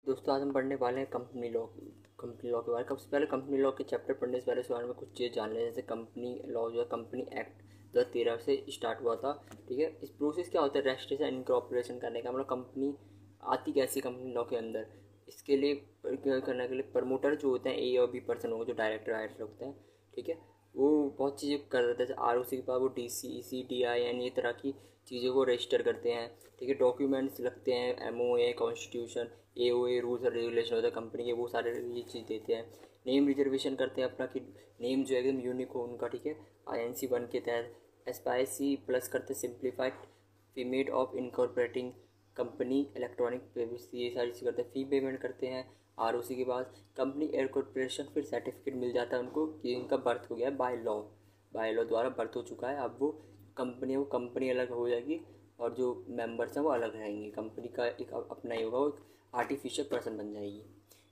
दोस्तों आज हम पढ़ने वाले हैं कंपनी लॉ के बारे में। सबसे पहले कंपनी लॉ के चैप्टर पढ़ने से पहले इस बारे में कुछ चीज़ जान लें। जैसे कंपनी लॉ जो है कंपनी एक्ट 2013 से स्टार्ट हुआ था। ठीक है, इस प्रोसेस क्या होता है रजिस्ट्रेशन इनकॉर्पोरेशन करने का, मतलब कंपनी आती कैसी कंपनी लॉ के अंदर। इसके लिए करने के लिए प्रमोटर जो होते हैं ए और बी पर्सन होंगे, जो डायरेक्टर वायरेक्टर होते हैं। ठीक है, वो बहुत चीज़ें कर रहे थे। जैसे ROC के पास वो DCEC DIN ये तरह की चीज़ों को रजिस्टर करते हैं। ठीक है, डॉक्यूमेंट्स लगते हैं, MOA कॉन्स्टिट्यूशन AOA रूल्स और रेगुलेशन होता है कंपनी के, वो सारे ये चीज़ देते हैं। नेम रिजर्वेशन करते हैं अपना कि नेम जो है एकदम यूनिक हो उनका। ठीक है, INC 1 के तहत SPIC प्लस करते हैं सिंप्लीफाइड फीमेड of incorporating company electronic payments, ये सारी चीज़ करते हैं। फ़ी पेमेंट करते हैं ROC के बाद कंपनी एयर कॉर्पोरेशन, फिर सर्टिफिकेट मिल जाता है उनको कि इनका बर्थ हो गया है बाय लॉ द्वारा बर्थ हो चुका है। अब वो कंपनी अलग हो जाएगी और जो मेंबर्स हैं वो अलग रहेंगे। कंपनी का एक अपना ही होगा, वो आर्टिफिशियल पर्सन बन जाएगी।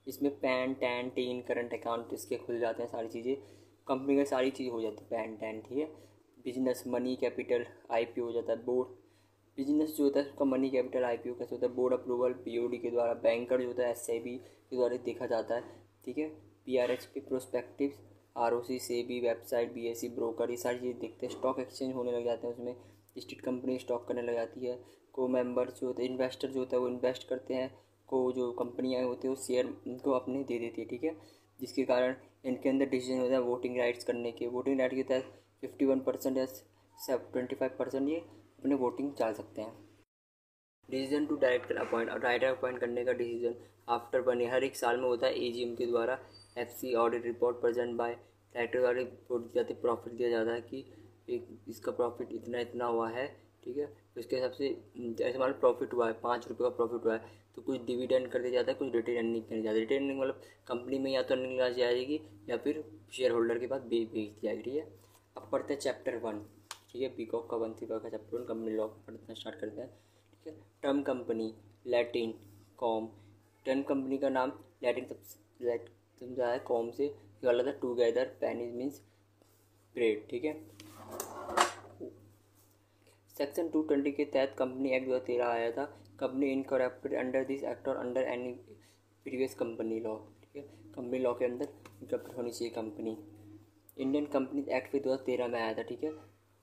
इसमें pan tan tin current account इसके खुल जाते हैं, सारी चीज़ें कंपनी का सारी चीज़ हो जाती है पैन टैन। ठीक है, बिजनेस मनी कैपिटल IPO हो जाता है। बोर्ड बिजनेस जो होता है उसका मनी कैपिटल IPO कैसे होता है, बोर्ड अप्रूवल BOD के द्वारा। बैंकर जो होता है SIB के द्वारा देखा जाता है। ठीक है, PRHP prospective ROC SEBI website BSE broker, ये सारी चीज़ें देखते हैं। स्टॉक एक्सचेंज होने लग जाते हैं, उसमें लिस्टेड कंपनी स्टॉक करने लग जाती है। को मेंबर्स जो होते हैं, इन्वेस्टर जो होता है वो इन्वेस्ट करते हैं, को जो कंपनियाँ होती है वो शेयर इनको अपने दे देती है। ठीक है, जिसके कारण इनके अंदर डिसीजन होता है वोटिंग राइट्स करने के। वोटिंग राइट के तहत 51% या 25% ये अपने वोटिंग डाल सकते हैं। डिसीजन टू डायरेक्टर अपॉइंट, और डायरेक्टर अपॉइंट करने का डिसीजन आफ्टर 1 ईयर हर एक साल में होता है। AGM के द्वारा FC audit report present by director द्वारा रिपोर्ट दी जाती है। प्रॉफिट दिया जाता है कि इसका प्रॉफिट इतना इतना हुआ है। ठीक है, तो इसके हिसाब से जैसे मान लो प्रॉफिट हुआ है, 5 रुपये का प्रॉफिट हुआ है, तो कुछ डिविडेंड कर दिया जाता है, कुछ रिटेन अर्निंग कर जाता है। रिटेन अर्निंग मतलब कंपनी में या तो अर्निंग आ जाएगी या फिर शेयर होल्डर के पास बेच दी जाएगी। ठीक है, अब पढ़ते हैं चैप्टर 1। ठीक है, बीकॉक का 1 का चैप्टर 1 कंपनी लॉ पढ़ना स्टार्ट करते हैं। ठीक है, term company Latin com, term company का नाम लैटिन समझा है कॉम से गलत है, टूगेदर पैनिज मीन्स ब्रेड। ठीक है, सेक्शन 220 के तहत कंपनी एक्ट 2013 आया था। Company incorporated under this act और under any previous company law. ठीक है, कंपनी लॉ के अंदर इनकॉर्पोरेट होनी चाहिए कंपनी। इंडियन कंपनी एक्ट भी 2013 में आया था। ठीक है,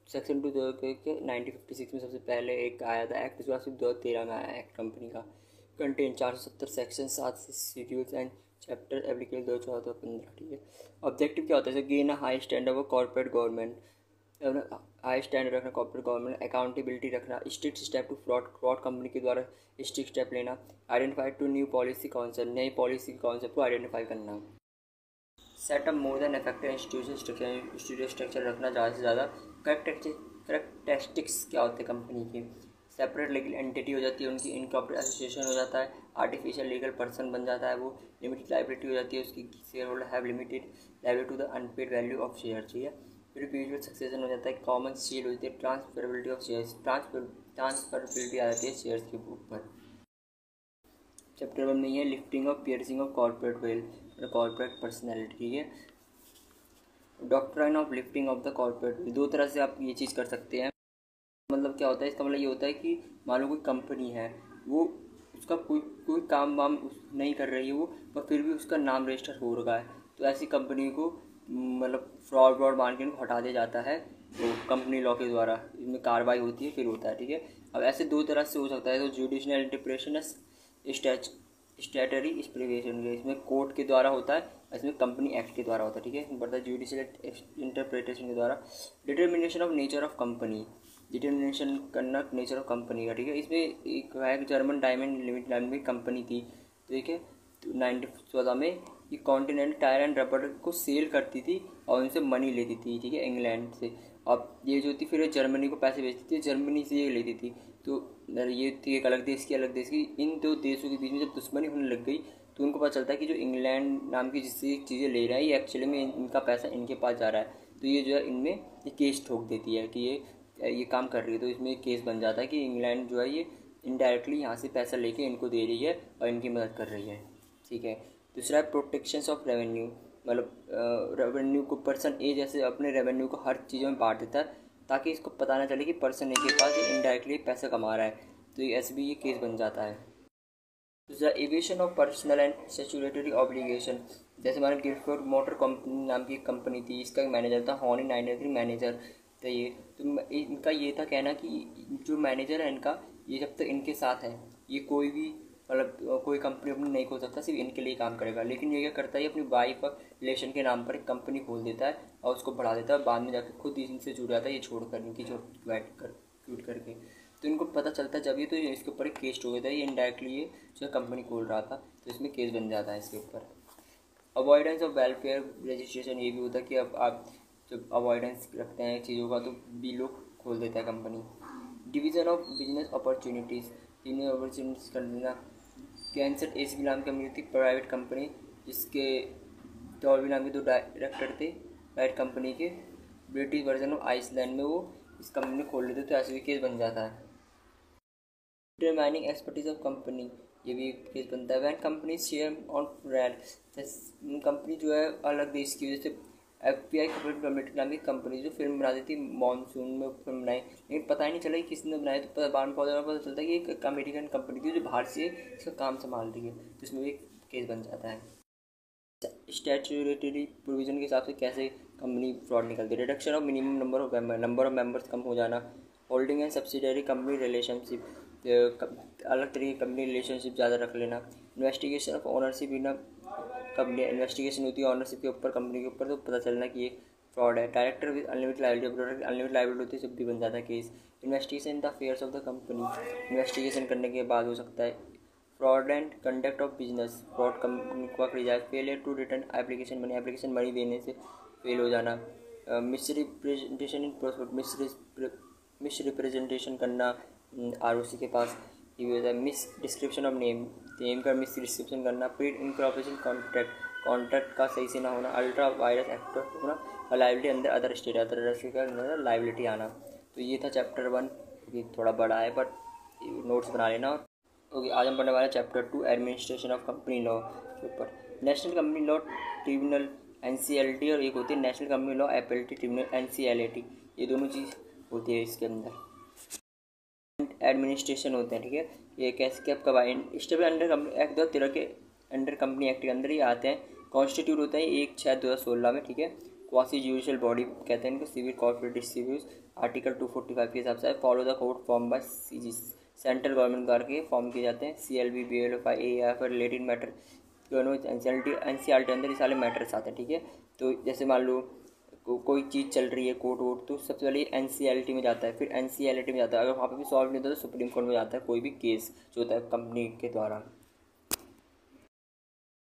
सेक्शन 2 के 1956 में सबसे पहले एक आया था एक्ट, उसके बाद सिर्फ 2013 में आया एक्ट कंपनी का। Contain 470 section, 7 schedules and chapter applicable 2014-15। ठीक है, ऑब्जेक्टिव क्या होता है, gain a high standard of corporate government, high standard रखना कॉर्पोरेट गवर्नमेंट, अकाउंटेबिलिटी रखना, strict step to fraud company के द्वारा स्ट्रिक्ट स्टेप लेना, identify to new policy concept, नई पॉलिसी कॉन्सेप्ट को आइडेंटिफाई करना, setup more than effective institution structure रखना ज़्यादा से ज़्यादा। करेक्टरिस्टिक्स क्या होते हैं कंपनी के, सेपरेट लीगल एंटिटी हो जाती है उनकी, इनकॉर्पोरेट एसोसिएशन हो जाता है, आर्टिफिशियल लीगल पर्सन बन जाता है वो, लिमिटेड लाइबिलिटी हो जाती है उसकी, share holder have limited liability to the unpaid value of share. ठीक है, फिर म्यूचुअल सक्सेशन हो जाता है, कॉमन शील्ड हो जाती है, ट्रांसफरेबिलिटी ऑफ शेयर्स, ट्रांसफरेबिलिटी आ जाती है शेयर्स के ऊपर। चैप्टर 1 में है lifting of piercing of corporate veil और कॉर्पोरेट पर्सनैलिटी। ठीक है, doctrine of lifting of the corporate veil, दो तरह से आप ये चीज़ कर सकते हैं। मतलब क्या होता है, इसका मतलब ये होता है कि मान लो कोई कंपनी है, वो उसका कोई काम वाम नहीं कर रही है वो, पर फिर भी उसका नाम रजिस्टर हो रखा है, तो ऐसी कंपनी को मतलब फ्रॉड मान के हटा दिया जाता है। तो कंपनी लॉ के द्वारा इसमें कार्रवाई होती है, फिर होता है। ठीक है, अब ऐसे दो तरह से हो सकता है, तो जुडिशनल इंटरप्रिटेशन, स्टैटरी एक्सप्लिकेशन, इसमें कोर्ट के द्वारा होता है, इसमें कंपनी एक्ट के द्वारा होता है। ठीक है, बढ़ता है जुडिशियल इंटरप्रिटेशन के द्वारा। Determination of nature of company, determination करना नेचर ऑफ कंपनी का। ठीक है, इसमें एक है जर्मन डायमंड लिमिटेड नाम की कंपनी थी। ठीक है, तो 1914 में ये कॉन्टिनेंटल टायर एंड रबर को सेल करती थी और उनसे मनी लेती थी। ठीक है, इंग्लैंड से। अब ये जो थी फिर जर्मनी को पैसे भेजती थी, जर्मनी से ये लेती थी। तो ये थी एक अलग देश की। इन दो देशों के बीच में जब दुश्मनी होने लग गई तो उनको पता चलता है कि जो इंग्लैंड नाम की जिससे चीज़ें ले रहा है ये एक्चुअली में इनका पैसा इनके पास जा रहा है। तो ये जो है इनमें ये केस ठोक देती है कि ये काम कर रही है। तो इसमें केस बन जाता है कि इंग्लैंड जो है ये इनडायरेक्टली यहाँ से पैसा लेके इनको दे रही है और इनकी मदद कर रही है। ठीक है, दूसरा है प्रोटेक्शंस ऑफ रेवेन्यू, मतलब रेवेन्यू को पर्सन ए जैसे अपने रेवेन्यू को हर चीज़ों में बांट देता है ताकि इसको पता ना चले कि पर्सन ए के पास इनडायरेक्टली पैसा कमा रहा है, तो ऐसे भी ये केस बन जाता है। दूसरा aviation of personal and statutory obligation, जैसे हमारे गिलफोर्ड मोटर कंपनी नाम की कंपनी थी, इसका मैनेजर था हॉर्नी 993 मैनेजर। तो इनका ये था कहना कि जो मैनेजर है इनका, ये जब तक इनके साथ है ये कोई भी मतलब कोई कंपनी अपनी नहीं खोल सकता, सिर्फ इनके लिए काम करेगा। लेकिन ये क्या करता है, अपनी वाइफ और रिलेशन के नाम पर एक कंपनी खोल देता है और उसको बढ़ा देता है, बाद में जाकर खुद इनसे जुड़ जाता है, ये छोड़ कर इनकी जो क्यूट करके। तो इनको पता चलता है जब ये, तो इसके ऊपर एक केस हो गया था, ये इनडायरेक्टली ये जो कंपनी खोल रहा था, तो इसमें केस बन जाता है इसके ऊपर। अवॉइडेंस ऑफ वेलफेयर रजिस्ट्रेशन, ये भी होता है कि अब आप जब अवॉइडेंस रखते हैं चीज़ों का तो बी लोग खोल देता है company. Division of business opportunities, business opportunities कर देना। कैंसर एसी नाम की थी प्राइवेट कंपनी, जिसके डॉल्बी नाम के 2 डायरेक्टर थे प्राइवेट कंपनी के, ब्रिटिश वर्जन ऑफ आइसलैंड में वो इस कंपनी खोल लेते, तो ऐसे भी केस बन जाता है। डिटरमाइनिंग एक्सपर्टीज ऑफ कंपनी, ये भी केस बनता है। When company share on rail, company जो है अलग देश की, जैसे FBI कॉर्पोरेट नाम की कंपनी जो फिल्म बनाती थी, मानसून में फिल्म बनाई, लेकिन पता ही नहीं चला कि किसने बनाई, तो बाद में पता चलता है कि एक अमेरिकन कंपनी थी जो बाहर से इसका काम संभाल रही है, तो इसमें भी केस बन जाता है। स्टैट्यूटरी प्रोविजन के हिसाब से कैसे कंपनी फ्रॉड निकलती है। Reduction of minimum number of members कम हो जाना। Holding and subsidiary company relationship, अलग तरीके की कंपनी रिलेशनशिप ज़्यादा रख लेना। इन्वेस्टिगेशन ऑफ ओनरशिप, बिना कंपनी इन्वेस्टिगेशन होती है ऑनरशिप के ऊपर, कंपनी के ऊपर, तो पता चलना कि ये फ्रॉड है। Director with unlimited liability, unlimited liability होती है, जब भी बन जाता है case. Investigation the affairs of the company, investigation करने के बाद हो सकता है। Fraud and conduct of business, fraud company को पकड़ी जाए। Failure to return application money, application money देने से फेल हो जाना। Misrepresentation in prospect, misrepresentation करना ROC के पास, ये भी होता है। मिस डिस्क्रिप्शन ऑफ नेम का मिस डिस्क्रिप्शन करना। प्री इनकॉर्पोरेशन कॉन्ट्रैक्ट का सही से ना होना। अल्ट्रा वायरस एक्ट होना और लाइबिलिटी अंदर अदर स्टेट का अंदर लाइबिलिटी आना। तो ये था चैप्टर 1, ये थोड़ा बड़ा है बट नोट्स बना लेना। ओके, आज हम पढ़ने वाले chapter 2 administration of company law के ऊपर। National company law tribunal NCLT, और एक होती है national company law appellate tribunal NCLAT, ये दोनों चीज़ होती है इसके अंदर। एडमिनिस्ट्रेशन होते हैं, ठीक है, ये कैसे क्या कब आए, स्टेट अंडर कंपनी एक्ट 2013 के अंडर, कंपनी एक्ट के अंदर ही आते हैं। कॉन्स्टिट्यूट होता है 1/6/2016 में, ठीक है। क्वासी जुडिशियल बॉडी कहते हैं इनको, सिविल कॉर्पोरेट डिस्ट्रीब्यूट आर्टिकल 245 के हिसाब से follow the code form by CG, central government द्वारा के फॉर्म किए जाते हैं। CLB BLF AIF related matter दोनों NCLT अंदर ये सारे मैटर्स आते हैं, ठीक है। तो जैसे मान लो कोई चीज़ चल रही है कोर्ट वोट, तो सबसे पहले NCLT में जाता है, फिर NCLAT में जाता है। अगर वहाँ पे भी सॉल्व नहीं होता तो सुप्रीम कोर्ट में जाता है, कोई भी केस जो होता है कंपनी के द्वारा।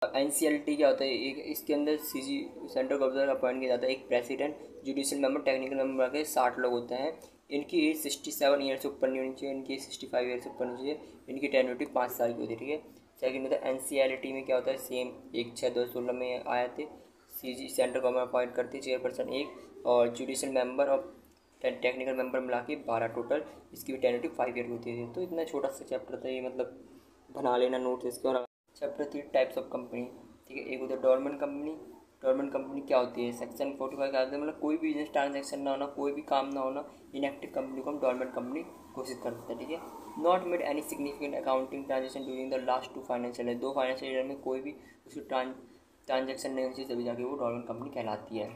NCLT क्या होता है, एक इसके अंदर CG सेंट्रल गवर्नमेंट अपॉइंट किया जाता है, एक president, judicial member, technical member के 60 लोग होते हैं। इनकी एज 67 ईयर से ऊपर नहीं होनी चाहिए, इनकी 65 ईयर से ऊपर होनी चाहिए, इनकी टेन्योरिटी 5 साल की होती है, ठीक है। सेकंड होता है NCLAT में क्या होता है, सेम 1/6/2016 में आए थे। CG सेंट्रल गवर्नमेंट अपॉइंट करती है, चेयरपर्सन एक, और जुडिशियल मेंबर और टेक्निकल मेंबर मिला के 12 टोटल, इसकी भी टेन्योरिटी 5 ईयर की होती है। तो इतना छोटा सा चैप्टर था ये, मतलब बना लेना नोट्स इसके। और चैप्टर 3 टाइप्स ऑफ कंपनी, ठीक है। एक होता है डोरमेंट कंपनी। डोरमेंट कंपनी क्या होती है, सेक्शन 45 का आता है, मतलब कोई बिजनेस ट्रांजैक्शन ना होना, कोई भी काम ना होना, इनएक्टिव कंपनी को हम डोरमेंट कंपनी घोषित कर देते हैं, ठीक है। Not made any significant accounting transaction during the last 2 financial year, 2 financial year में कोई भी उसकी ट्रांजेक्शन नहीं होनी चाहिए, तभी जाके वो डोरमेंट कंपनी कहलाती है।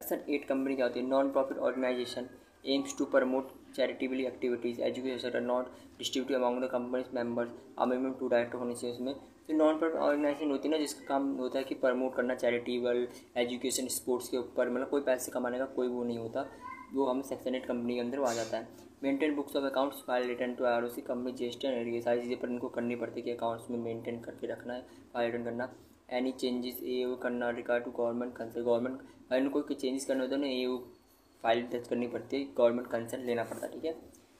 सेक्शन 8 कंपनी क्या होती है, non profit organization aims to promote charitable activities, education not distribute among the companies members, minimum 2 director होने चाहिए उसमें। तो नॉन प्रॉफिट ऑर्गेनाइजेशन होती है ना, जिसका काम होता है कि प्रमोट करना चैरिटेबल, एजुकेशन, स्पोर्ट्स के ऊपर, मतलब कोई पैसे कमाने का कोई वो नहीं होता, वो हमें सेक्शन 8 कंपनी के अंदर आ जाता है। Maintain books of accounts, file return to ROC, company GST and ये सारी चीज़ें पर इनको करनी पड़ती है कि अकाउंट्स में मेंटेन करके रखना है, फाइल रिटर्न करना। एनी चेंजेस वो करना regard to government concern, government अगर इनको कोई चेंजेस करने होते हैं ना, ये फाइल टच करनी पड़ती है, गवर्नमेंट कंसर्न लेना पड़ता है, ठीक है।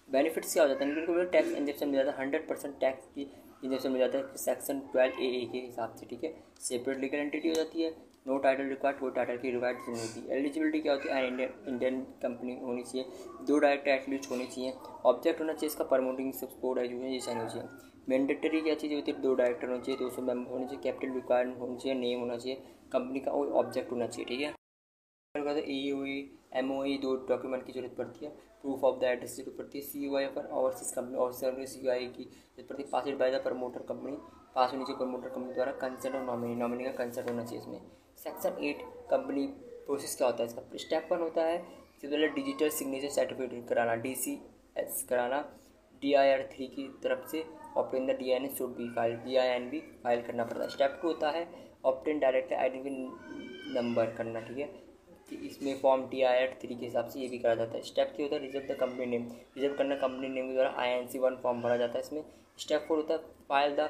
बेनिफिट्स क्या हो जाता है इनको, टैक्स इंजेक्शन मिल जाता है, 100% टैक्स की इंजेक्शन मिल जाता है सेक्शन 12A के हिसाब से, ठीक है। सेपरेट लीगल एंटिटी हो जाती है, नो टाइटल रिक्वायर्ड, कोई टाइटल की रिक्वायर्ड नहीं होती। एलिजिबिलिटी क्या होती है, इंडियन कंपनी होनी चाहिए, 2 डायरेक्टर एटलीस्ट होनी चाहिए, ऑब्जेक्ट होना चाहिए इसका प्रमोटिंग सपोर्ट एजुकेशन, ये साइन होनी चाहिए। मैंडेटरी क्या चीज़ होती है, 2 डायरेक्टर होने चाहिए, 200 मेंबर होने चाहिए, कैपिटल रिक्वायर्ड होनी चाहिए, नेम होना चाहिए, कंपनी का ऑब्जेक्ट होना चाहिए, ठीक है। EOE MOE दो डॉक्यूमेंट की जरूरत पड़ती है। प्रूफ ऑफ द एड्रेस की जरूरत पड़ती है। COI फॉर ओवरसीज कंपनी और COI की जरूरत पड़ती है। पास बाय द प्रमोटर कंपनी, पास होनी चाहिए प्रमोटर कंपनी द्वारा। कंसेंट और नॉमिनी का कंसेंट होना चाहिए इसमें। सेक्शन 8 कंपनी प्रोसेस क्या होता है इसका। स्टेप 1 होता है सबसे पहले डिजिटल सिग्नेचर सर्टिफिकेट कराना, DCS कराना DIR3 की तरफ से। Obtain the DIN should be file, DIN भी फाइल करना पड़ता है। स्टेप 2 होता है ऑप्टेन डायरेक्ट आइडेंटिटी नंबर करना, ठीक है, कि इसमें फॉर्म DIR3 के हिसाब से ये भी करा जाता है। स्टेप 3 होता है reserve the company name, reserve करना कंपनी नेम के द्वारा। INC 1 फॉर्म भरा जाता है इसमें। स्टेप 4 होता है फाइल द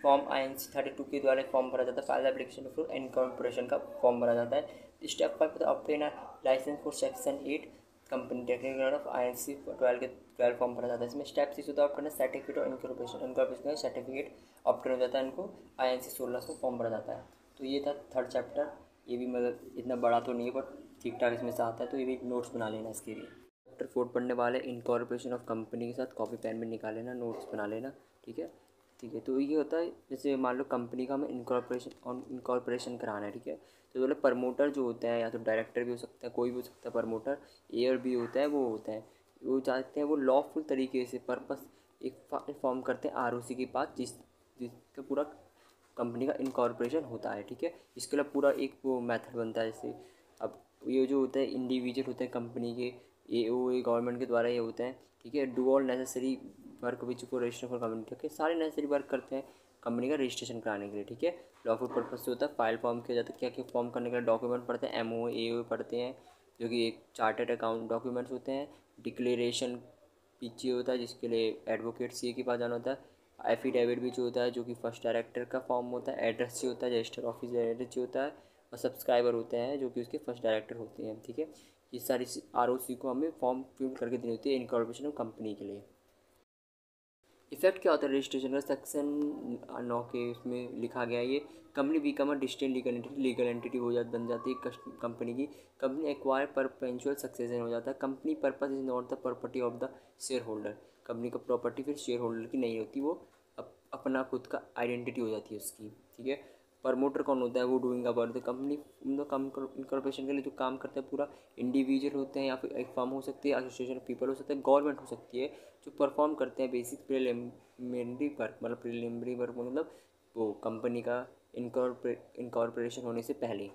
फॉर्म, INC 32 के द्वारा फॉर्म भरा जाता है। फाइल एप्लीकेशन फॉर इनकॉर्पोरेशन का फॉर्म भरा जाता है। स्टेप 5 होता है obtain license for section 8 company technical of INC 12 के 12 फॉर्म भरा जाता है इसमें। स्टेप 6 होता है ऑप्टेन सर्टिफिकेट ऑफ इनकॉर्पोरेशन का सर्टिफिकेट ऑप्टेन हो जाता है इनको। INC 16 को फॉर्म भरा जाता है। तो ये था 3rd चैप्टर। ये भी मतलब इतना बड़ा तो नहीं है बट ठीक ठाक इसमें से आता है, तो ये भी नोट्स बना लेना इसके लिए। चैप्टर 4 पढ़ने वाले इनकॉर्पोरेशन ऑफ कंपनी के साथ कॉपी पेन में निकाल लेना, नोट्स बना लेना, ठीक है। ठीक है, तो ये होता है जैसे मान लो कंपनी का हमें इनकॉर्पोरेशन कराना है, ठीक है। तो बोले प्रमोटर जो होता है या तो डायरेक्टर भी हो सकता है, कोई भी हो सकता है प्रमोटर, ए और बी होता है, वो होता है, वो चाहते हैं वो लॉफुल तरीके से पर्पस एक फॉर्म करते हैं ROC के पास जिसका पूरा कंपनी का इनकॉर्पोरेशन होता है, ठीक है। इसके लिए पूरा एक वो मेथड बनता है। जैसे अब ये जो होता है इंडिविजुअल होते हैं कंपनी के, AOA गवर्नमेंट के द्वारा ये होते हैं, ठीक है। Do all necessary work which को रजिस्टर फॉर कंपनी, ठीक है, सारे नेसेसरी वर्क करते हैं कंपनी का रजिस्ट्रेशन कराने के लिए, ठीक है। लॉफुल पर्पज से होता है। फाइल फॉर्म किया जाता है, क्या क्या फॉर्म करने के लिए डॉक्यूमेंट पढ़ते हैं, MOA AOA पढ़ते हैं जो कि एक चार्टर्ड अकाउंट डॉक्यूमेंट्स होते हैं। डिक्लेरेशन पीछे होता है जिसके लिए एडवोकेट CA के पास जाना होता है। एफिडेविट भी जो होता है जो कि फर्स्ट डायरेक्टर का फॉर्म होता है। एड्रेस से होता है, रजिस्टर ऑफिस एड्रेस होता है। और सब्सक्राइबर होते हैं जो कि उसके फर्स्ट डायरेक्टर होते हैं, ठीक है। ये सारी ROC को हमें फॉर्म फिल करके देनी होती है इनकॉर्पोरेशन ऑफ कंपनी के लिए। इफेक्ट क्या होता है रजिस्ट्रेशन का, सेक्शन 9 के उसमें लिखा गया है ये। Company become a distinct legal entity बन जाती है कंपनी की। कंपनी एक्वायर परपेंचुअल सक्सेशन हो जाता है। Company purpose is not the property of the share holder, company का प्रॉपर्टी फिर शेयर होल्डर की नहीं होती, वो अपना खुद का आइडेंटिटी हो जाती है उसकी, ठीक है। प्रमोटर कौन होता है, वो doing about the company, incorporation के लिए जो काम करता है पूरा इंडिविजुअल होते हैं या फिर एक फर्म हो सकती है, एसोसिएशन ऑफ पीपल हो सकते हैं, गवर्नमेंट हो सकती है, जो परफॉर्म करते हैं बेसिक प्रिलिमिनरी वर्क, मतलब प्रिलिमिनरी वर्क मतलब वो कंपनी का इनकॉर्पोरेशन होने से पहले,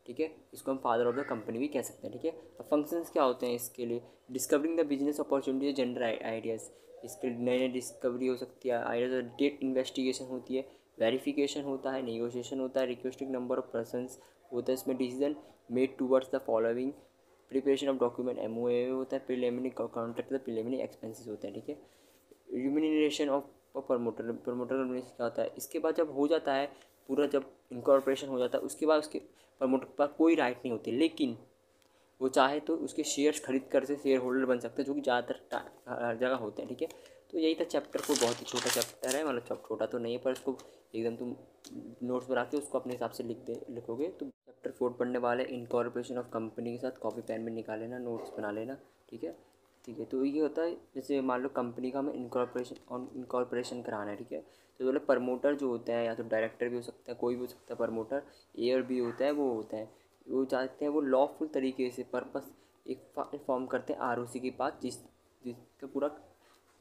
ठीक है। इसको हम फादर ऑफ द कंपनी भी कह सकते हैं, ठीक है। अब फंक्शंस क्या होते हैं इसके लिए, discovering the business opportunity, gender ideas, इसके नए नए डिस्कवरी हो सकती है, आइडियाज, डेट इन्वेस्टिगेशन होती है, वेरिफिकेशन होता है, नेगोशिएशन होता है, रिक्वेस्टिंग नंबर ऑफ पर्सनस होता है इसमें, decision made towards the following, preparation of document MOA होता है, preliminary contract the preliminary expenses होते हैं, ठीक है। रिम्यूनरेशन ऑफ प्रमोटर रिम्यूनरेशन क्या होता है, इसके बाद जब हो जाता है पूरा, जब इनकॉर्पोरेशन हो जाता है उसके बाद उसके प्रमोटर के पास कोई राइट नहीं होती, लेकिन वो चाहे तो उसके शेयर्स खरीद कर से शेयर होल्डर बन सकते हैं, जो कि ज़्यादातर हर जगह होते हैं, ठीक है। तो यही था चैप्टर 4, बहुत ही छोटा चैप्टर है, मतलब छोटा तो नहीं है पर उसको एकदम तुम नोट्स बना के उसको अपने हिसाब से लिखोगे तो। चैप्टर 4 पढ़ने वाले इनकॉर्पोरेशन ऑफ कंपनी के साथ कॉपी पेन में निकाल लेना, नोट्स बना लेना, ठीक है। ठीक है, तो ये होता है जैसे मान लो कंपनी का हमें इनकॉर्पोरेशन कराना है, ठीक है। तो बोले प्रमोटर जो होता है या तो डायरेक्टर भी हो सकता है, कोई भी हो सकता है प्रमोटर, A और B होता है, वो होता है, वो चाहते हैं वो लॉफुल तरीके से पर्पस एक फॉर्म करते हैं ROC के पास जिसका पूरा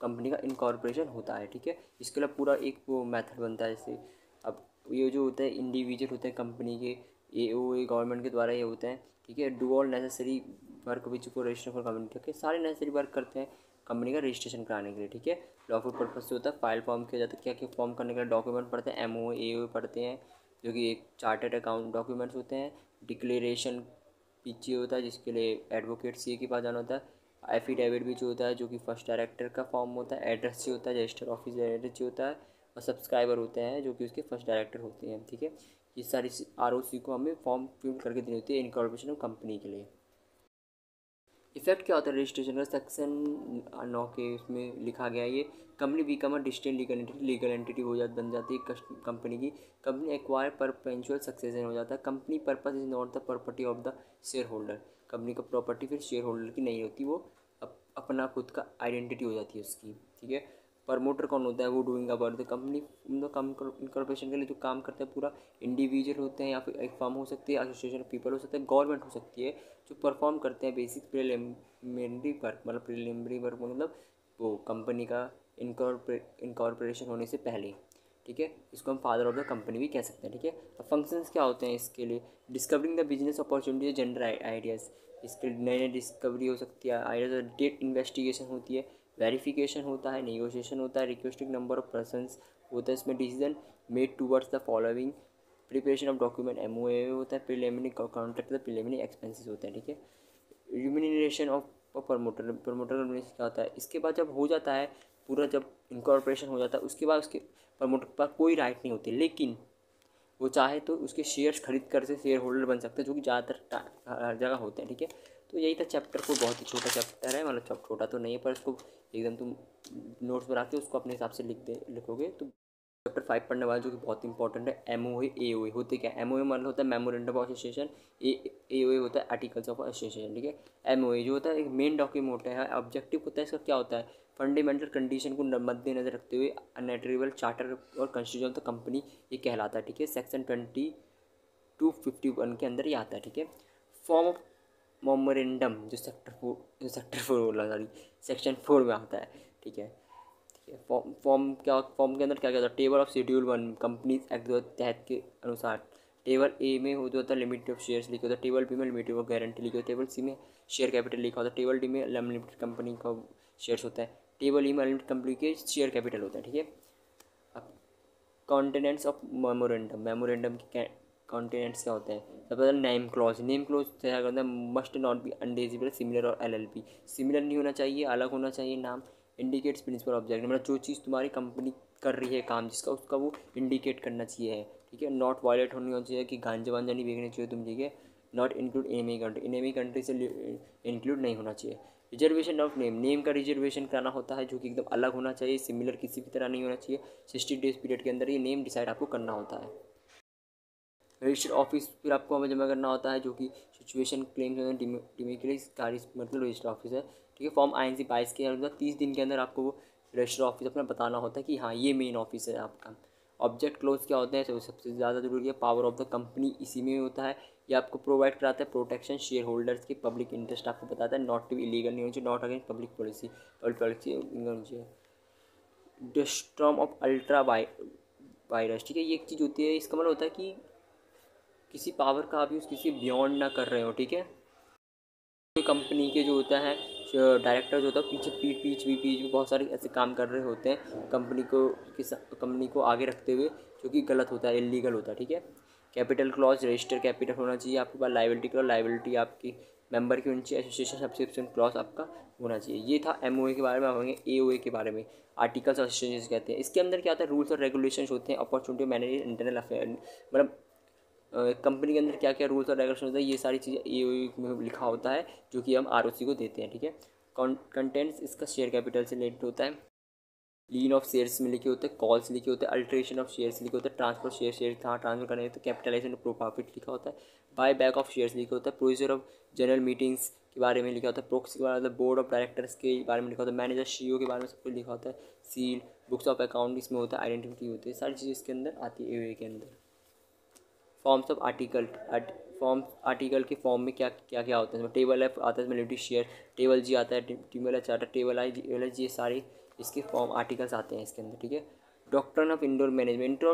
कंपनी का इनकॉर्पोरेशन होता है, ठीक है। इसके लिए पूरा एक वो मेथड बनता है। जैसे अब ये जो होता है इंडिविजुअल होते हैं कंपनी के, AOA गवर्नमेंट के द्वारा ये होते हैं, ठीक है। Do all necessary work which को रजिस्टर फॉर कंपनी, ठीक है, सारे नेसेसरी वर्क करते हैं कंपनी का रजिस्ट्रेशन कराने के लिए, ठीक है। लॉफुल पर्पज से होता है। फाइल फॉर्म किया जाता है, क्या क्या फॉर्म करने के लिए डॉक्यूमेंट पढ़ते हैं, MOA AOA पढ़ते हैं जो कि एक चार्टर्ड अकाउंट डॉक्यूमेंट्स होते हैं। डिक्लेरेशन पीछे होता है जिसके लिए एडवोकेट CA के पास जाना होता है। एफिडेविट भी जो होता है जो कि फर्स्ट डायरेक्टर का फॉर्म होता है। एड्रेस से होता है, रजिस्टर ऑफिस एड्रेस होता है। और सब्सक्राइबर होते हैं जो कि उसके फर्स्ट डायरेक्टर होते हैं, ठीक है। ये सारी ROC को हमें फॉर्म फिल करके देनी होती है इनकॉर्पोरेशन ऑफ कंपनी के लिए। इफेक्ट क्या होता है रजिस्ट्रेशन का, सेक्शन 9 के उसमें लिखा गया है ये। Company become a distinct legal entity बन जाती है कंपनी की। कंपनी एक्वायर परपेंचुअल सक्सेशन हो जाता है। Company purpose is not the property of the share holder, company का प्रॉपर्टी फिर शेयर होल्डर की नहीं होती, वो अपना खुद का आइडेंटिटी हो जाती है उसकी, ठीक है। प्रमोटर कौन होता है, वो doing about the company, incorporation के लिए जो काम करता है पूरा इंडिविजुअल होते हैं या फिर एक फर्म हो सकती है, एसोसिएशन ऑफ पीपल हो सकता है, गवर्नमेंट हो सकती है, जो परफॉर्म करते हैं बेसिक प्रिलिमिनरी वर्क, मतलब प्रिलिमिनरी वर्क मतलब वो कंपनी का इनकॉर्पोरेशन होने से पहले, ठीक है। इसको हम फादर ऑफ द कंपनी भी कह सकते हैं, ठीक है। अब फंक्शंस क्या होते हैं इसके लिए, discovering the business opportunity, general ideas, इसके नए नए डिस्कवरी हो सकती है, आइडियाज, डेट इन्वेस्टिगेशन होती है, वेरिफिकेशन होता है, नेगोशिएशन होता है, रिक्वेस्टिंग नंबर ऑफ पर्सनस होता है, इसमें decision made towards the following, preparation of document, MOA होता है, प्रिलिमिनरी कॉन्ट्रैक्ट, प्रिलिमिनरी एक्सपेंसेस होते हैं, ठीक है। रिम्यूनरेशन ऑफ प्रमोटर क्या होता है, इसके बाद जब हो जाता है पूरा, जब इनकॉर्पोरेशन हो जाता है उसके बाद उसके प्रमोटर के पास कोई राइट नहीं होती, लेकिन वो चाहे तो उसके शेयर्स खरीद कर से शेयर होल्डर बन सकते हैं, जो कि ज़्यादातर हर जगह होते हैं, ठीक है। तो यही था चैप्टर को, बहुत ही छोटा चैप्टर है, मतलब छोटा तो नहीं है पर उसको एकदम तुम नोट्स बना के उसको अपने हिसाब से लिखोगे तो चैप्टर 5 पढ़ने वाला, जो कि बहुत इंपॉर्टेंट है। MOA AOA होते क्या, MOA मतलब होता है मेमोरेंडम ऑफ एसोसिएशन, AOA होता है आर्टिकल्स ऑफ एसोसिएशन, ठीक है। MOA जो होता है एक मेन डॉक्यूमेंट है, ऑब्जेक्टिव होता है इसका, क्या होता है, फंडामेंटल कंडीशन को मद्देनजर रखते हुए अनएट्रीबल चार्टर और कॉन्स्टिट्यूशन ऑफ द कंपनी ये कहलाता है, ठीक है। सेक्शन 2251 के अंदर ये आता है, ठीक है। फॉर्म ऑफ मेमोरेंडम जो सेक्टर 4 बोला, सॉरी सेक्शन 4 में आता है, ठीक है। फॉर्म के अंदर क्या क्या होता है, table of schedule 1 company act तहत के अनुसार, टेबल ए में होता है लिमिट ऑफ शेयर्स लिखे होता है, टेबल बी में लिमिट ऑफ गारंटी लिखी होती है, टेबल सी में शेयर कैपिटल लिखा होता है, टेबल डी में अनलिमिटेड कंपनी का शेयर्स होता है, टेबल ई में अनलिमिटेड कंपनी के शेयर कैपिटल होता है, ठीक है। अब कॉन्टेनेंट्स ऑफ मेमोरेंडम के कॉन्टेनेंट्स क्या होते हैं, सबसे पहले नेम क्लॉज क्या करता है, मस्ट नॉट बी अनडिजिबल सिमिलर और LLP, सिमिलर नहीं होना चाहिए, अलग होना चाहिए नाम, इंडिकेट्स प्रिंसिपल ऑब्जेक्ट, मतलब जो चीज़ तुम्हारी कंपनी कर रही है काम जिसका, उसका वो इंडिकेट करना चाहिए, ठीक है। नॉट वायलेट होनी चाहिए कि गांजा वांजा नहीं बेचने चाहिए तुम, ठीक है। नॉट इंक्लूड एनिमी कंट्री से इंक्लूड नहीं होना चाहिए। रिजर्वेशन ऑफ नेम का रिजर्वेशन कराना होता है, जो कि एकदम अलग होना चाहिए, सिमिलर किसी भी तरह नहीं होना चाहिए, 60 डेज पीरियड के अंदर ये नेम डिसाइड आपको करना होता है। रजिस्टर्ड ऑफिस फिर आपको हमें जमा करना होता है, जो कि सिचुएशन क्लेम्स के लिए कार्य मतलब रजिस्टर्ड ऑफिस है, ठीक है। फॉर्म INC 22 के अंदर 30 दिन के अंदर आपको वो रजिस्टर्ड ऑफिस अपना बताना होता है कि हाँ ये मेन ऑफिस है आपका। ऑब्जेक्ट क्लोज क्या होते हैं, तो सबसे ज़्यादा जरूरी है, पावर ऑफ द कंपनी इसी में होता है, ये आपको प्रोवाइड कराता है प्रोटेक्शन शेयर होल्डर्स की, पब्लिक इंटरेस्ट आपको बताता है, नॉट टू इलीगल नहीं होनी चाहिए, नॉट अगेंस्ट पब्लिक पॉलिसी होनी चाहिए। डिस्ट्रॉम ऑफ अल्ट्रा वायरस, ठीक है, ये एक चीज़ होती है, इसका मतलब होता है कि किसी पावर का अब्यूज़ किसी बियॉन्ड ना कर रहे हो, ठीक है। कोई कंपनी के जो होता है डायरेक्टर जो होता है पीछे पीठ भी बहुत सारे ऐसे काम कर रहे होते हैं कंपनी को आगे रखते हुए, जो कि गलत होता है, इलीगल होता है, ठीक है। कैपिटल क्लॉज रजिस्टर कैपिटल होना चाहिए आपके पास, लाइबिलिटी आपकी मेंबर की होनी चाहिए, एसोसिएशन सब्सक्रिप्शन क्लॉज आपका होना चाहिए। ये था MOA के बारे में। होंगे AOA के बारे में, आर्टिकल्स ऑफ एसोसिएशन कहते हैं। इसके अंदर क्या होता है, रूल्स और रेगुलेशंस होते हैं, अपॉर्चुनिटी मैनेज इंटरनल अफेयर, मतलब कंपनी के अंदर क्या क्या रूल्स और रेगुलेशन होता है, ये सारी चीज़ें AOA में लिखा होता है, जो कि हम ROC को देते हैं, ठीक है। कंटेंट्स इसका शेयर कैपिटल से रिलेटेड होता है, लीन ऑफ शेयर्स में लिखे होते हैं, कॉल्स लिखे होते हैं, अल्ट्रेशन ऑफ शेयर्स लिखे होते हैं, ट्रांसफर शेयर कहाँ ट्रांसफर करने तो कैपिटलाइजेशन ऑफ प्रॉफिट लिखा होता है, बाय बैक ऑफ शेयर्स लिखा होता है, प्रोसीजर ऑफ जनरल मीटिंग्स के बारे में लिखा होता है, प्रोक्सी के बारे में, बोर्ड ऑफ डायरेक्टर्स के बारे में लिखा होता है, मैनेजर CEO के बारे में सब कुछ लिखा होता है, सील बुक्स ऑफ अकाउंट इसमें होता है, आइडेंटिटी होती है, सारी चीज़ें इसके अंदर आती है AOA के अंदर। फॉर्म्स ऑफ आर्टिकल के फॉर्म में क्या क्या होता है, टेबल F आता है, इसमें लिमिटेड शेयर, टेबल G आता है, टेबल H आता है, टेबल I ये सारे इसके फॉर्म आर्टिकल्स आते हैं इसके अंदर, ठीक है। डॉक्ट्रिन ऑफ इंडोर मैनेजमेंट क्या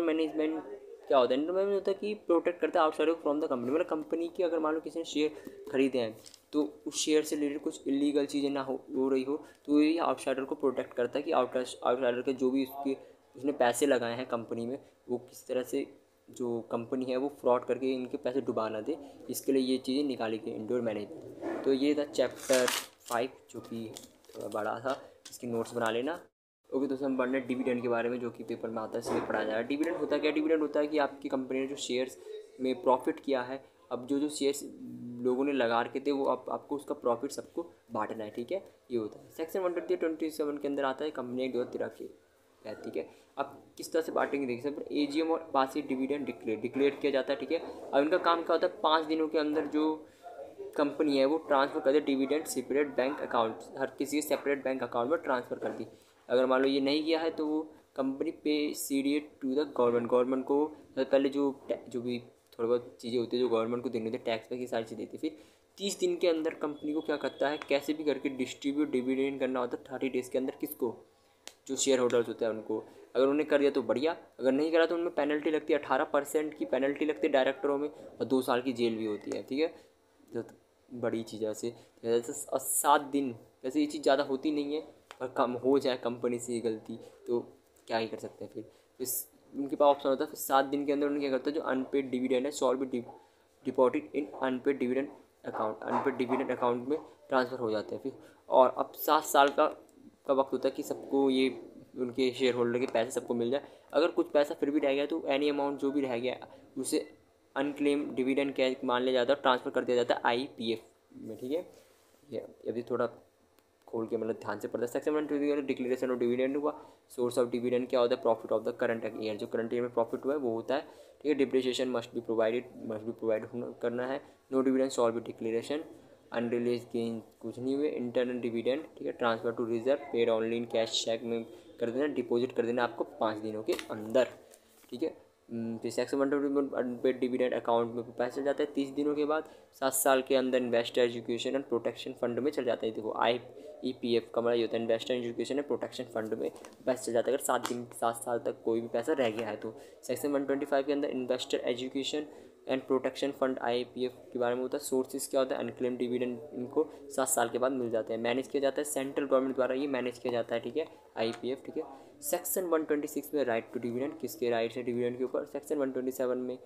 होता है, इंडोर मैनेजमेंट होता है कि प्रोटेक्ट करता है आउटसाइडर फ्रॉम द कंपनी, मतलब कंपनी की अगर मान लो किसी ने शेयर खरीदे हैं तो उस शेयर से रिलेटेड कुछ इलीगल चीज़ें ना हो रही हो, तो ये आउटसाइडर को प्रोटेक्ट करता है कि आउटसाइडर के जो भी उसने पैसे लगाए हैं कंपनी में, वो किस तरह से जो कंपनी है वो फ्रॉड करके इनके पैसे डुबा ना दे, इसके लिए ये चीज़ें निकाली गई इंडोर मैनेजमेंट। तो ये था चैप्टर 5, जो कि थोड़ा बड़ा था, इसके नोट्स बना लेना। ओके दोस्तों, हम पढ़ने डिविडेंड के बारे में, जो कि पेपर में आता है, इसलिए पढ़ाया जाएगा। डिविडेंड होता क्या, डिविडेंड होता है कि आपकी कंपनी ने जो शेयर्स में प्रॉफिट किया है, अब जो शेयर्स लोगों ने लगा रखे थे वो आपको उसका प्रॉफिट सबको बांटना है, ठीक है, ये होता है। सेक्शन 127 के अंदर आता है कंपनी 2013 की, ठीक है। अब किस तरह से बांटेंगे देखिए, सब AGM और पास ही डिविडेंड डिक्लेयर किया जाता है, ठीक है। अब इनका काम क्या होता है, 5 दिनों के अंदर जो कंपनी है वो ट्रांसफ़र कर दे डिविडेंड सेपरेट बैंक अकाउंट, हर किसी के सेपरेट बैंक अकाउंट में ट्रांसफ़र कर दी। अगर मान लो ये नहीं किया है तो वो कंपनी पे CDA टू द गवर्नमेंट को पहले जो भी थोड़ी बहुत चीज़ें होती है जो गवर्नमेंट को देनी होती है, टैक्स वैक्स सारी चीज़ें देती है। फिर 30 दिन के अंदर कंपनी को क्या करता है, कैसे भी करके डिस्ट्रीब्यूट डिविडेंड करना होता है 30 डेज़ के अंदर। किसको? जो शेयर होल्डर्स होते हैं उनको। अगर उन्होंने कर दिया तो बढ़िया, अगर नहीं करा तो उनमें पेनल्टी लगती है, 18% की पेनल्टी लगती है डायरेक्टरों में, और 2 साल की जेल भी होती है। ठीक है, जो बड़ी चीज़ है जैसे 7 दिन। वैसे ये चीज़ ज़्यादा होती नहीं है, पर कम हो जाए कंपनी से ये गलती तो क्या ही कर सकते हैं। फिर उनके पास ऑप्शन होता है, फिर 7 दिन के अंदर उन्हें क्या करता है, जो अनपेड डिविडेंड है shall be deposit in unpaid dividend account में ट्रांसफ़र हो जाते हैं। फिर और अब 7 साल का वक्त होता है कि सबको ये उनके शेयर होल्डर के पैसे सबको मिल जाए। अगर कुछ पैसा फिर भी रह गया तो एनी अमाउंट जो भी रह गया उसे अनक्लेम डिविडेंड कैश मान लिया जाता है और ट्रांसफ़र कर दिया जाता है IPF में। ठीक है, ये अभी थोड़ा खोल के मतलब ध्यान से पढ़ता है। सेक्शन 1 डिक्लेरेशन ऑफ डिविडेंड हुआ। सोर्स ऑफ डिविडेंड क्या होता है, profit of the current year, जो करंट ईयर में प्रॉफिट हुआ है वो होता है। ठीक है, डिप्रिसिएशन मस्ट बी प्रोवाइड करना है। No dividend shall be declaration. Unrealised gain कुछ नहीं हुए। इंटरनल डिविडेंड, ठीक है, transfer to reserve, paid only in cash cheque में कर देना, डिपॉजिट कर देना आपको 5 दिनों के अंदर। ठीक है, फिर सेक्शन 1 अनपेड डिविडेंड अकाउंट में पैसा चल जाता है 30 दिनों के बाद। 7 साल के अंदर investor education and protection fund में चल जाता है। देखो IEPF का मतलब ये होता है investor education and protection fund में पैसा चल जाता है अगर 7 साल तक कोई भी पैसा रह गया है तो। सेक्शन 125 के अंदर investor education and protection fund IEPF के बारे में होता है। सोर्सेज क्या होता है, अनक्लेम डिविडेंड इनको 7 साल के बाद मिल जाते हैं। मैनेज किया जाता है सेंट्रल गवर्नमेंट द्वारा, ये मैनेज किया जाता है। ठीक है, IEPF। ठीक है, सेक्शन 126 में राइट टू डिविडेंड, किसके राइट है डिविडेंड के ऊपर। सेक्शन 127 में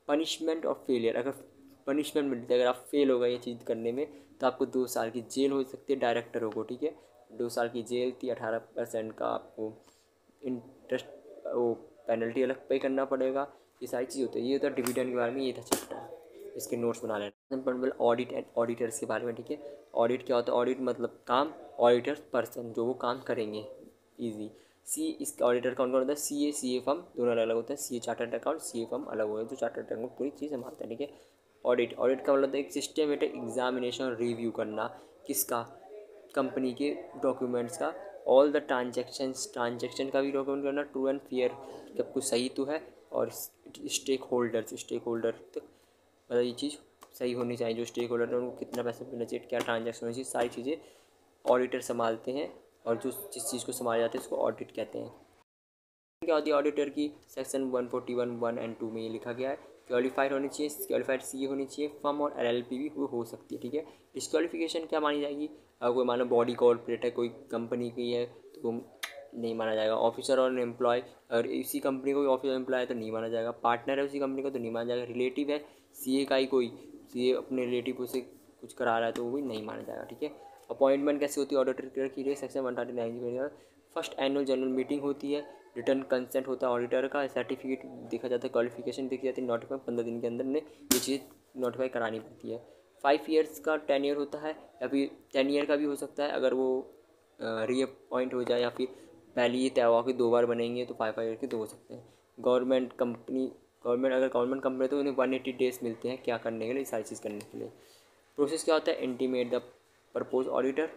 पनिशमेंट ऑफ फेलियर, अगर पनिशमेंट मिलती है, अगर आप फेल हो गए ये चीज़ करने में तो आपको 2 साल की जेल हो सकती है डायरेक्टरों को। ठीक है, 2 साल की जेल थी, 18% का आपको इंटरेस्ट वो पेनल्टी अलग पे करना पड़ेगा। ये सारी चीज़ होती है। ये तो डिविडेंड के बारे में ये था चैप्टर, इसके नोट्स बना लेना। ऑडिट एंड ऑडिटर्स के बारे में। ठीक है, ऑडिट क्या होता है, ऑडिट मतलब काम, ऑडिटर्स पर्सन जो वो काम करेंगे। ईजी इसका ऑडिटर कौन कौन होता है, CA फर्म दोनों अलग अलग होते हैं। CA chartered account, CA firm अलग हो है जो चार्टर्ड अकाउंट पूरी चीज़ संभालते हैं। ठीक है, ऑडिट का मतलब एक सिस्टमेटिक एग्जामिनेशन रिव्यू करना, किसका, कंपनी के डॉक्यूमेंट्स का। ऑल द ट्रांजेक्शन का भी डॉक्यूमेंट करना, ट्रू एंड फेयर, जब कुछ सही तो है, और स्टेक होल्डर तक मतलब ये चीज़ सही होनी चाहिए। जो स्टेक होल्डर है उनको कितना पैसा मिलना चाहिए, क्या ट्रांजेक्शन होनी चाहिए, सारी चीज़ें ऑडिटर संभालते हैं। और जिस चीज़ को संभाला जाता है उसको ऑडिट कहते हैं। क्या होती है ऑडिटर की, सेक्शन 141(1) एंड 2 में ये लिखा गया है। क्वालिफाइड होनी चाहिए, क्वालिफाइड CA होनी चाहिए, फर्म और LLP भी हो सकती है। ठीक है, डिस्क्वालिफिकेशन क्या मानी जाएगी, अगर कोई मानो बॉडी कॉर्पोरेट है, कोई कंपनी की है तो नहीं माना जाएगा। ऑफिसर और एम्प्लॉय, अगर इसी कंपनी को ऑफिसर एम्प्लॉय है तो नहीं माना जाएगा। पार्टनर है उसी कंपनी का तो नहीं माना जाएगा। रिलेटिव है CA का ही, कोई CA अपने रिलेटिव से कुछ करा रहा है तो वो भी नहीं माना जाएगा। ठीक है, अपॉइंटमेंट कैसे होती है ऑडिटर की, section 139 first annual general meeting होती है। रिटर्न कंसेंट होता है ऑडिटर का, सर्टिफिकेट देखा जाता है, क्वालिफिकेशन देखी जाती है, नोटिफाई 15 दिन के अंदर ने ये चीज़ नोटिफाई करानी पड़ती है। 5 ईयर्स का टेन्योर होता है, या फिर 10 ईयर का भी हो सकता है अगर वो रीअपॉइंट हो जाए, या फिर पहले ये तय हुआ कि 2 बार बनेंगे तो 5 ईयर के 2 हो सकते हैं। गवर्नमेंट अगर गवर्नमेंट कंपनी तो उन्हें 180 डेज मिलते हैं क्या करने के लिए, सारी चीज़ करने के लिए। प्रोसेस क्या होता है, इंटीमेट द प्रपोज ऑडिटर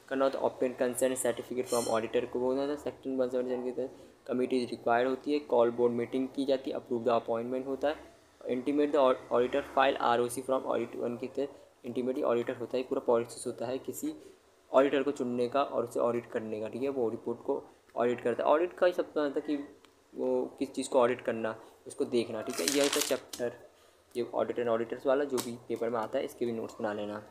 करना होता है, obtain consent certificate from auditor को बोलना होता है। सेक्शन 177 के तहत कमिटी रिक्वायर्ड होती है, कॉल बोर्ड मीटिंग की जाती है, अप्रूव द अपॉइंटमेंट होता है। Intimate the auditor file ROC from audit 1 के तहत इंटीमेट ऑडिटर होता है, पूरा प्रोसेस होता है किसी ऑडिटर को चुनने का और उसे ऑडिट करने का। ठीक है, वो रिपोर्ट को ऑडिट करता है। ऑडिट का ही सब होता है कि वो किस चीज़ को ऑडिट करना, उसको देखना। ठीक है, यह होता है चैप्टर ये ऑडिटर एंड ऑडिटर्स वाला जो भी पेपर में आता है, इसके भी नोट्स बना लेना।